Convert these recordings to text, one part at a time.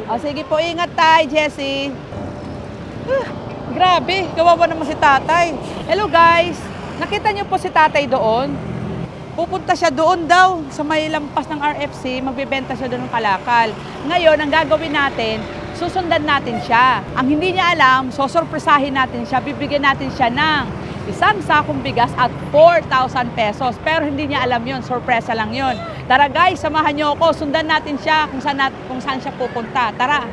O sige po, ingat tayo, Jessie. Grabe, kawawa naman si tatay. Hello guys, nakita niyo po si tatay doon? Pupunta siya doon daw sa may lampas ng RFC, magbebenta siya doon ng kalakal. Ngayon, ang gagawin natin, susundan natin siya. Ang hindi niya alam, sosorpresahin natin siya, bibigyan natin siya ng isang sakong bigas at 4,000 pesos. Pero hindi niya alam yon, sorpresa lang yon. Tara guys, samahan niyo ako, sundan natin siya kung saan siya pupunta. Tara!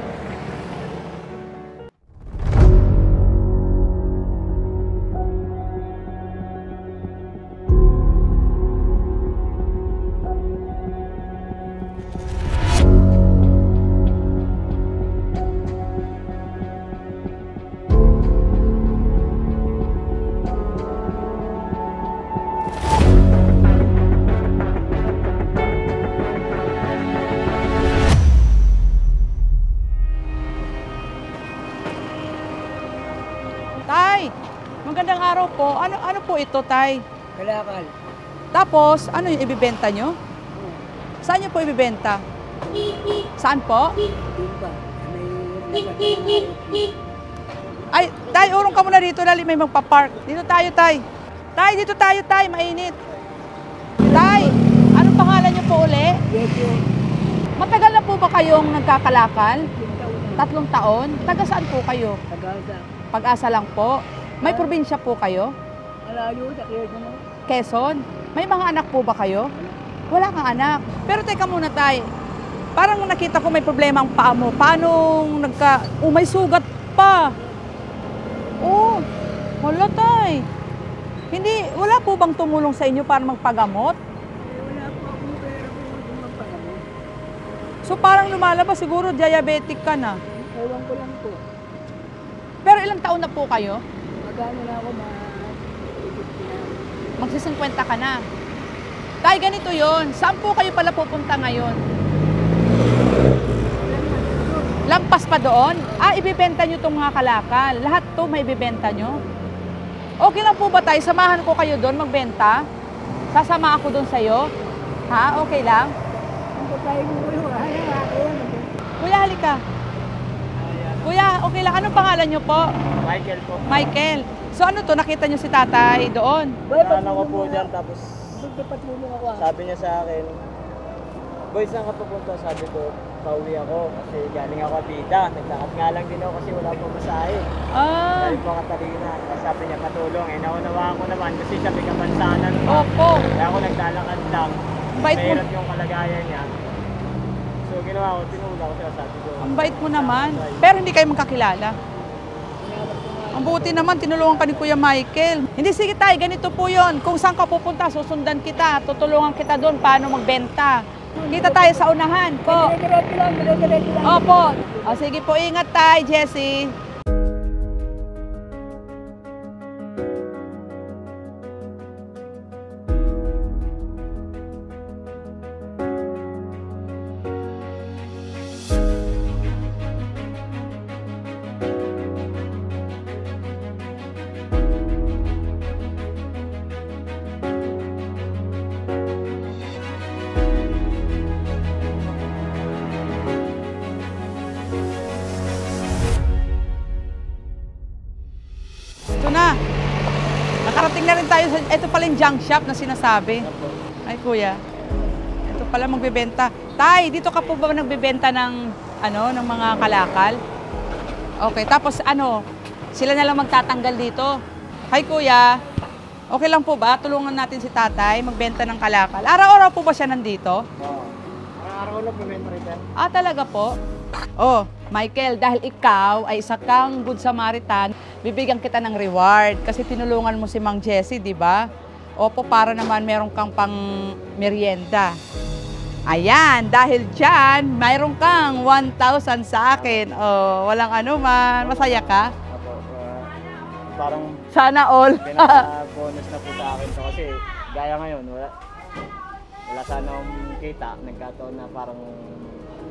Tay, magandang araw po. Ano po ito, Tay? Kalakal. Tapos, ano yung ibibenta nyo? Saan nyo po ibibenta? Saan po? Dimba. Ay, Tay, urong ka muna dito, dali may magpa-park. Dito tayo, Tay. Tay, dito tayo, Tay. Mainit. Tay, anong pangalan nyo po uli? Yeso. Matagal na po ba kayong nagkakalakal? 3 taon? Taga saan po kayo? Tagasa. Pag-asa lang po. May probinsya po kayo? Malayo sa Quezon. Quezon? May mga anak po ba kayo? Wala kang anak. Pero teka muna, Tay. Parang nakita ko may problema ang paa mo. Paano may sugat pa. Oh, wala, Tay. Wala po bang tumulong sa inyo para magpagamot? Wala po akong pera kung magpagamot. So parang lumalabas, siguro diabetic ka na. Ewan ko lang po. Pero ilang taon na po kayo? Magano na ako Magsi-50 ka na. Tay, ganito yon. Saan po kayo pala pupunta ngayon? Lampas pa doon? Ibibenta nyo itong mga kalakal. Lahat to may ibibenta nyo? Okay lang po ba tayo? Samahan ko kayo doon magbenta? Sasama ako doon sa'yo? Ha? Okay lang? Kuya, halika. Kuya, okay lang. Anong pangalan nyo po? Michael po. Michael. So ano to? Nakita nyo si tatay doon? Naanak ko po dyan, tapos Patulong ako. sabi niya sa akin, boy, saan ka pupunta? Sabi ko, pauwi ako kasi galing ako Bida. Naglakad nga lang din ako kasi wala po masahe. Dahil po Katarina. Sabi niya, patulong. Naunawaan ko naman kasi siya may kapansanan pa. Opo. Kaya ako naglalakad lang. Bait mo. Mahirap yung kalagayan niya. So ginawa ko, tinula ko siya, sabi ko. Ang bait mo naman. Pero hindi kayo magkakilala. Ang buti naman, tinulungan ka ni Kuya Michael. Hindi, sige tayo, ganito po yon. Kung saan ka pupunta, susundan kita. Tutulungan kita doon paano magbenta. Kita tayo sa unahan po. Diretso lang. Opo. O, sige po, ingat tayo, Jessie. Ito na. Nakarating na rin tayo sa... Ito pala yung junk shop na sinasabi. Ay, kuya. Ito pala magbebenta. Tay, dito ka po ba nagbebenta ng mga kalakal? Okay, tapos sila na lang magtatanggal dito. Hi, kuya. Okay lang po ba? Tulungan natin si tatay magbenta ng kalakal. Araw-araw po ba siya nandito? Oo. Araw-araw lang bumenta rin yan. Talaga po? Oh, Michael, dahil ikaw ay isa kang Good Samaritan, bibigyan kita ng reward kasi tinulungan mo si Mang Jessie, di ba? Opo, para naman meron kang pang merienda. Ayan, dahil dyan, mayroon kang 1,000 sa akin. Oh, walang man. Masaya ka? Apo, parang Sana all. pinaka-bonus na po sa akin to kasi gaya ngayon, wala sana akong kita. Nagkataon na parang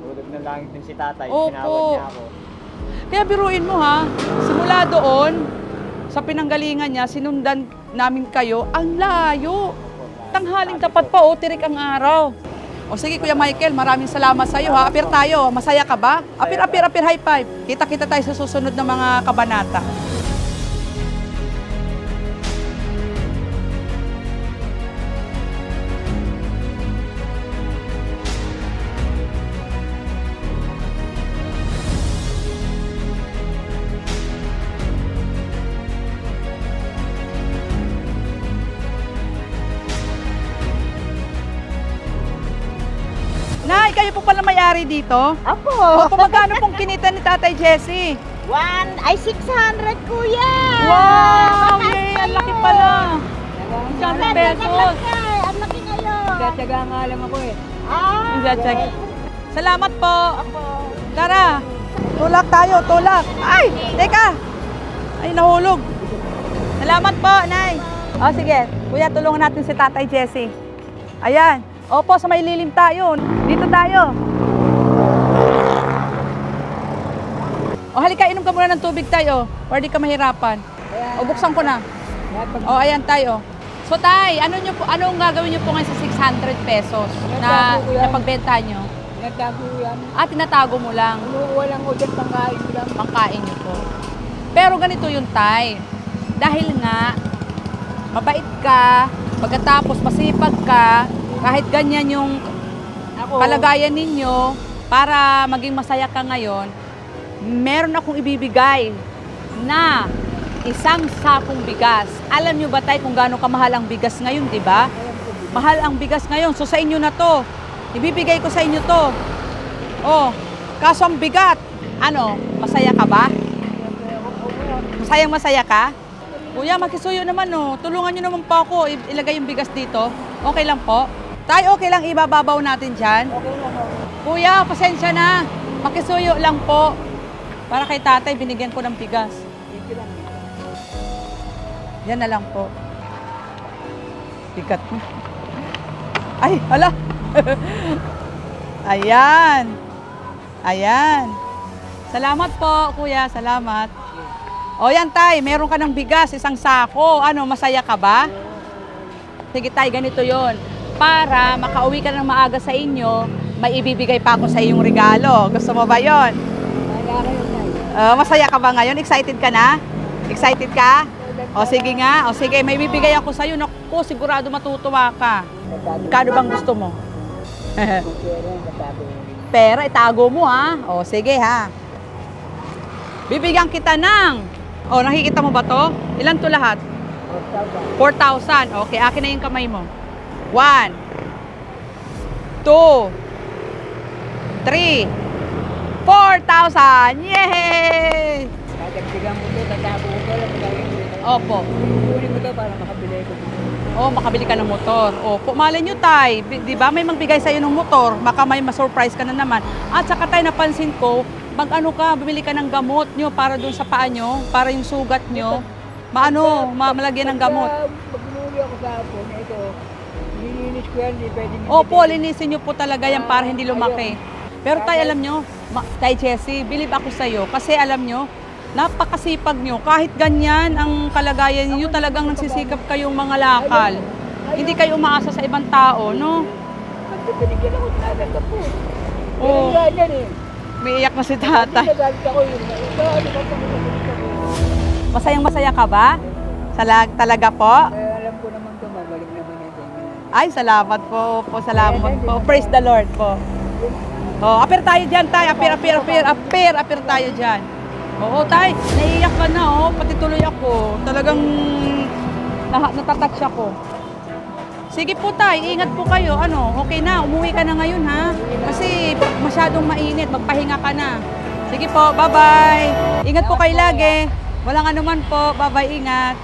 tulog ng langit din si tatay. Opo. Tinawag niya ako. Kaya biruin mo ha, simula doon, sa pinanggalingan niya, sinundan namin kayo, ang layo. Tanghaling tapat pa, tirik ang araw. O sige, Kuya Michael, maraming salamat sa iyo ha. Apir tayo. Masaya ka ba? Apir, high five. Kita-kita tayo sa susunod na mga kabanata. Nay, kayo po pala may-ari dito? Ako. O, magkano pong kinita ni Tatay Jesse? 600 kuya. Wow! Yay! Ang laki pala! 100 pesos! Ang laki ngayon. Tiyatsaga nga lang ako eh. Injatsyag. Salamat po! Tara! Tulak tayo, tulak! Ay! Teka! Ay, nahulog! Salamat po, Nay! O, sige. Kuya, tulungan natin si Tatay Jesse. Ayan. Opo, sa may lilim tayo. Dito tayo. O, halika, inom ka muna ng tubig tayo. Or di ka mahirapan. O, buksan ko na. O, ayan tayo. So, Tay, anong gagawin niyo po ngayon sa 600 pesos na pagbenta niyo? Nagtago yan. Tinatago mo lang. Kinukuha lang ko dyan, pangkain ko lang. Pangkain niyo po. Pero ganito yung Tay. Dahil nga, mabait ka, pagkatapos masipag ka, kahit ganyan yung kalagayan ninyo, para maging masaya ka ngayon, meron akong ibibigay na isang sakong bigas. Alam nyo ba Tay kung gaano kamahal ang bigas ngayon, di ba? Mahal ang bigas ngayon. So sa inyo na to. Ibibigay ko sa inyo to. Oh, kaso ang bigat. Ano, masaya ka ba? Masaya ka? Kuya, makisuyo naman oh. Tulungan nyo naman po ako. Ilagay yung bigas dito. Okay lang po? Tay, okay lang ibababaw natin dyan? Okay lang ako. Kuya, pasensya na. Makisuyo lang po. Para kay tatay, binigyan ko ng bigas. Dito lang. Yan na lang po. Bigat mo. Ay, hala. Ayan. Ayan. Salamat po, kuya. Salamat. O yan, Tay. Meron ka ng bigas, isang sako. Ano, masaya ka ba? Sige, Tay, ganito yon. Para makauwi ka ng maaga sa inyo, may ibibigay pa ako sa iyong regalo. Gusto mo ba yon? Kaya kayo na. Masaya ka ba ngayon? Excited ka na? Excited ka? O sige nga. O sige, may bibigay ako sa'yo. Naku, sigurado matutuwa ka. Kano bang gusto mo? Pera, itago mo ha. O sige ha. Bibigyan kita ng... O, nakikita mo ba to? Ilan to lahat? 4,000. Okay, akin na yung kamay mo. 1, 2, 3, 4,000! Yay! Tatagsigan ko ito, tatago ko ito, lang Opo. kukunin ko ito para makabili ko dito. Oh, makabili ka ng motor. Opo, malay nyo Tay. Di ba may magbigay sa'yo ng motor, baka may ma-surprise ka na naman. At saka Tay, napansin ko, bumili ka ng gamot nyo para dun sa paa nyo, para yung sugat nyo, malagyan ng gamot. Pag binuli ako sa hapon, ito, nilinis ko yan, hindi pwedeng... Opo, linisin nyo po talaga yan para hindi lumaki. Pero Tay, alam nyo, Tay Jessie, believe ako sa'yo. Kasi alam nyo, napakasipag nyo. Kahit ganyan ang kalagayan niyo, talagang nagsisikap kayong mga lakal. Hindi kayo umaasa sa ibang tao, no? Pinigyan ako talaga po. Oo. Pero yan eh. May iyak na si tatay. Nagalit ako yun. Ito, ano ba ito? Masayang-masaya ka ba? Talaga po? Kaya alam ko naman ito, mabalik naman ito. Ay, salamat po. Salamat po. Praise the Lord po. Oh, apir tayo dyan, Tay. Apir tayo dyan. Oo, Tay. Naiiyak ka na, oh. Pati tuloy ako. Talagang natatouch ako. Sige po, Tay. Ingat po kayo. Ano, okay na. Umuwi ka na ngayon, ha? Kasi masyadong mainit. Magpahinga ka na. Sige po. Bye-bye. Ingat po kayo lagi. Walang anuman po. Bye-bye. Ingat.